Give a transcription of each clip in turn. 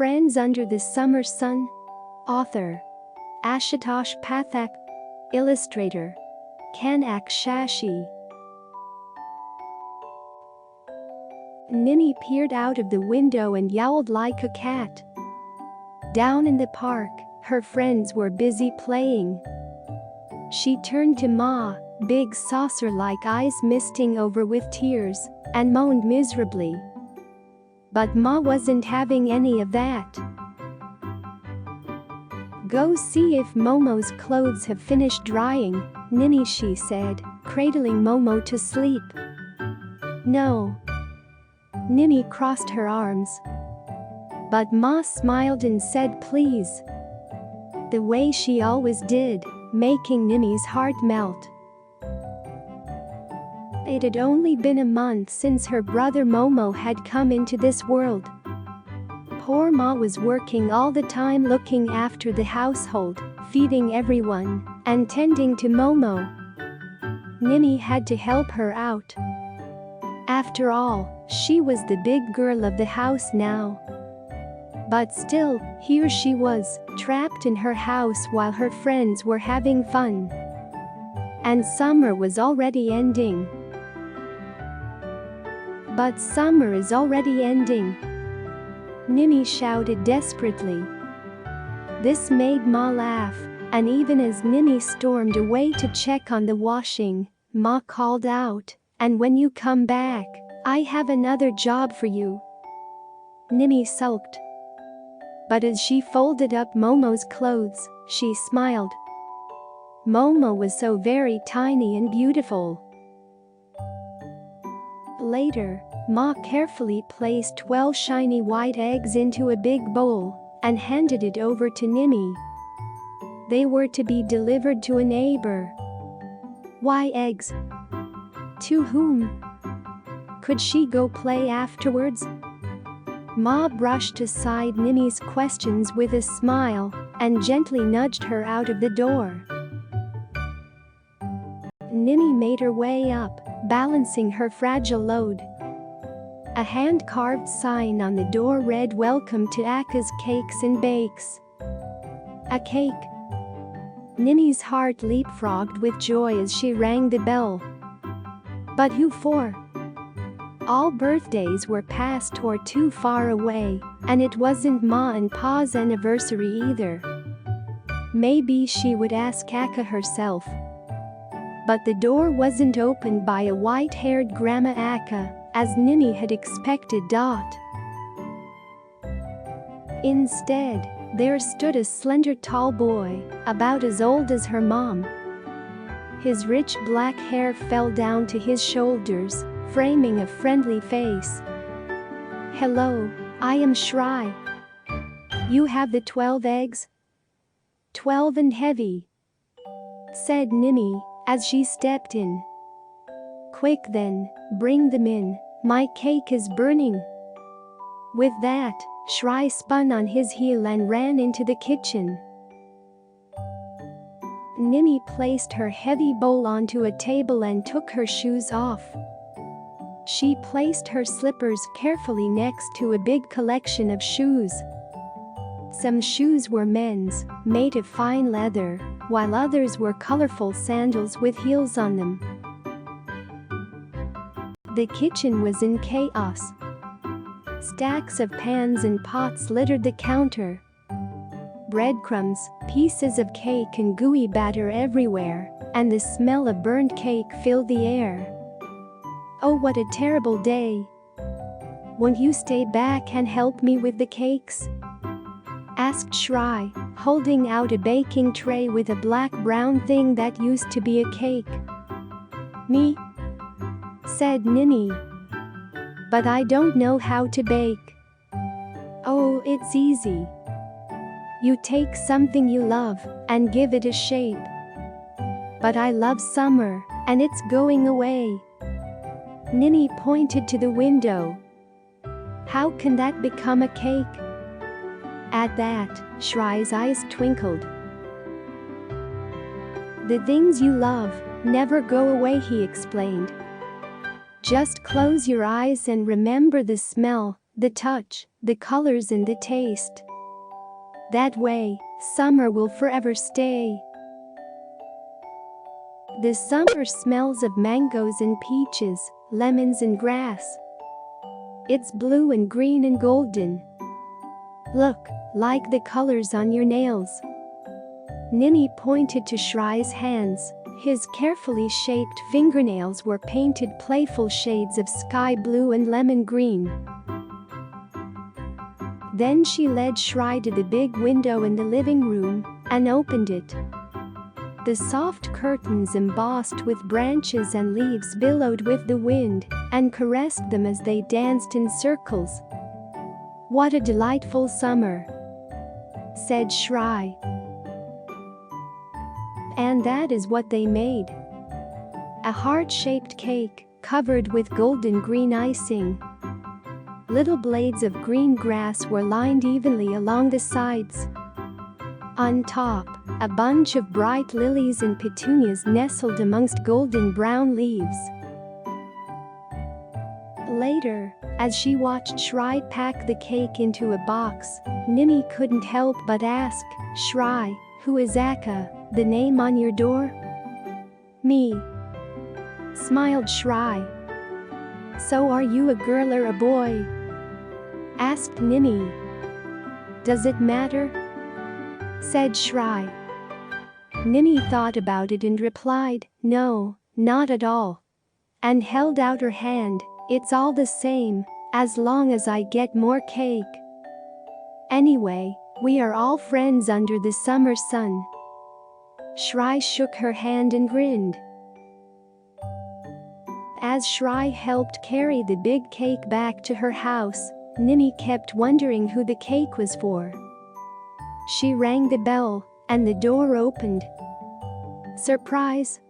Friends Under the Summer Sun. Author Ashutosh Pathak. Illustrator Kanak Shashi. Nimmi peered out of the window and yowled like a cat. Down in the park, her friends were busy playing. She turned to Ma, big saucer-like eyes misting over with tears, and moaned miserably. But Ma wasn't having any of that. "Go see if Momo's clothes have finished drying, Nimmi," she said, cradling Momo to sleep. "No." Nimmi crossed her arms. But Ma smiled and said please. The way she always did, making Nimmi's heart melt. It had only been a month since her brother Momo had come into this world. Poor Ma was working all the time looking after the household, feeding everyone, and tending to Momo. Nimmi had to help her out. After all, she was the big girl of the house now. But still, here she was, trapped in her house while her friends were having fun. And summer was already ending. "But summer is already ending," Nimmi shouted desperately. This made Ma laugh, and even as Nimmi stormed away to check on the washing, Ma called out, "And when you come back, I have another job for you." Nimmi sulked. But as she folded up Momo's clothes, she smiled. Momo was so very tiny and beautiful. Later, Ma carefully placed 12 shiny white eggs into a big bowl and handed it over to Nimmi. They were to be delivered to a neighbor. Why eggs? To whom? Could she go play afterwards? Ma brushed aside Nimmi's questions with a smile and gently nudged her out of the door. Nimmi made her way up, balancing her fragile load. A hand-carved sign on the door read, "Welcome to Aka's Cakes and Bakes." A cake. Nimmi's heart leapfrogged with joy as she rang the bell. But who for? All birthdays were past or too far away, and it wasn't Ma and Pa's anniversary either. Maybe she would ask Aka herself. But the door wasn't opened by a white-haired Grandma Aka, as Nimmi had expected. Instead, there stood a slender tall boy, about as old as her mom. His rich black hair fell down to his shoulders, framing a friendly face. "Hello, I am Shri. You have the 12 eggs?" "12 and heavy," said Nimmi, as she stepped in. "Quick then, bring them in, my cake is burning." With that, Shri spun on his heel and ran into the kitchen. Nimmi placed her heavy bowl onto a table and took her shoes off. She placed her slippers carefully next to a big collection of shoes. Some shoes were men's, made of fine leather, while others were colorful sandals with heels on them. The kitchen was in chaos. Stacks of pans and pots littered the counter. Breadcrumbs, pieces of cake and gooey batter everywhere, and the smell of burnt cake filled the air. "Oh, what a terrible day. Won't you stay back and help me with the cakes?" asked Shri, holding out a baking tray with a black-brown thing that used to be a cake. "Me?" said Nimmi. "But I don't know how to bake." "Oh, it's easy. You take something you love and give it a shape." "But I love summer, and it's going away." Nimmi pointed to the window. "How can that become a cake?" At that, Shri's eyes twinkled. "The things you love never go away," he explained. "Just close your eyes and remember the smell, the touch, the colors and the taste. That way, summer will forever stay. The summer smells of mangoes and peaches, lemons and grass. It's blue and green and golden. Look, like the colors on your nails. Nimmi pointed to Shri's hands. His carefully shaped fingernails were painted playful shades of sky blue and lemon green. Then she led Shri to the big window in the living room and opened it. The soft curtains embossed with branches and leaves billowed with the wind and caressed them as they danced in circles. "What a delightful summer," said Shri. And that is what they made. A heart-shaped cake covered with golden green icing. Little blades of green grass were lined evenly along the sides. On top, a bunch of bright lilies and petunias nestled amongst golden brown leaves. Later, as she watched Shri pack the cake into a box, Nimmi couldn't help but ask, "Shri, who is Akka, the name on your door?" "Me," smiled Shri. "So are you a girl or a boy?" asked Nimmi. "Does it matter?" said Shri. Nimmi thought about it and replied, "No, not at all," and held out her hand. "It's all the same, as long as I get more cake. Anyway, we are all friends under the summer sun." Shri shook her hand and grinned. As Shri helped carry the big cake back to her house, Nimmi kept wondering who the cake was for. She rang the bell, and the door opened. "Surprise!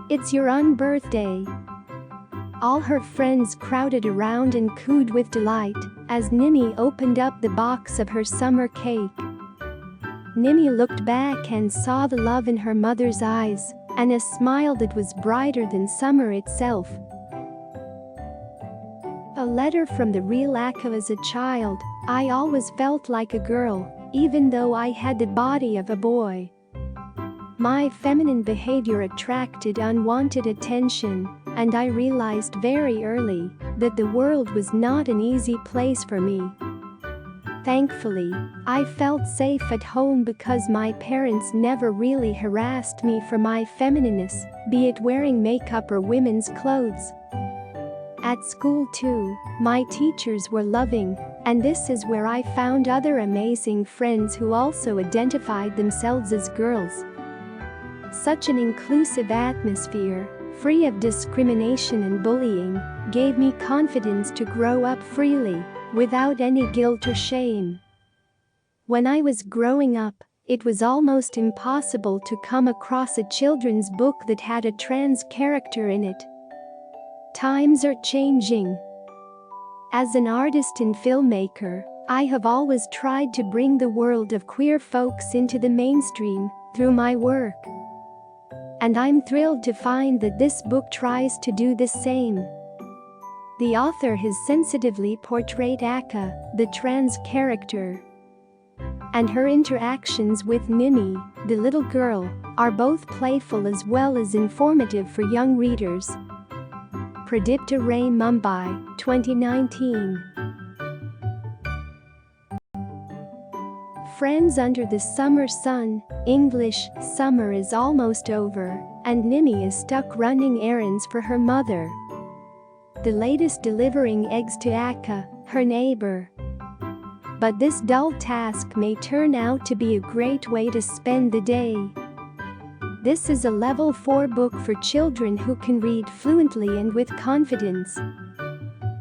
It's your own birthday." All her friends crowded around and cooed with delight as Nimmi opened up the box of her summer cake. Nimmi looked back and saw the love in her mother's eyes and a smile that was brighter than summer itself. A letter from the real Akka. As a child, I always felt like a girl, even though I had the body of a boy. My feminine behavior attracted unwanted attention, and I realized very early that the world was not an easy place for me. Thankfully, I felt safe at home because my parents never really harassed me for my feminineness, be it wearing makeup or women's clothes. At school too, my teachers were loving, and this is where I found other amazing friends who also identified themselves as girls. Such an inclusive atmosphere, free of discrimination and bullying, gave me confidence to grow up freely, without any guilt or shame. When I was growing up, it was almost impossible to come across a children's book that had a trans character in it. Times are changing. As an artist and filmmaker, I have always tried to bring the world of queer folks into the mainstream through my work. And I'm thrilled to find that this book tries to do the same. The author has sensitively portrayed Akka, the trans character. And her interactions with Nimmi, the little girl, are both playful as well as informative for young readers. Pradipta Ray, Mumbai, 2019. Friends under the summer sun. English, summer is almost over, and Nimmi is stuck running errands for her mother. The latest delivering eggs to Akka, her neighbor. But this dull task may turn out to be a great way to spend the day. This is a level 4 book for children who can read fluently and with confidence.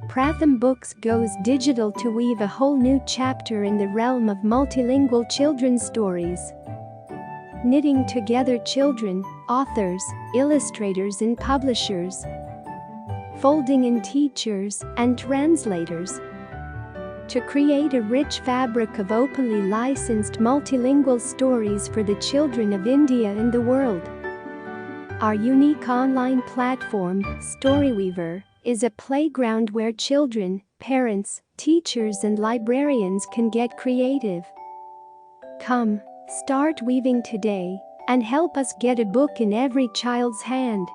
Pratham Books goes digital to weave a whole new chapter in the realm of multilingual children's stories. Knitting together children, authors, illustrators and publishers. Folding in teachers and translators. To create a rich fabric of openly licensed multilingual stories for the children of India and the world. Our unique online platform, Storyweaver, is a playground where children, parents, Teachers and librarians can get creative. Come, start weaving today and help us get a book in every child's hand.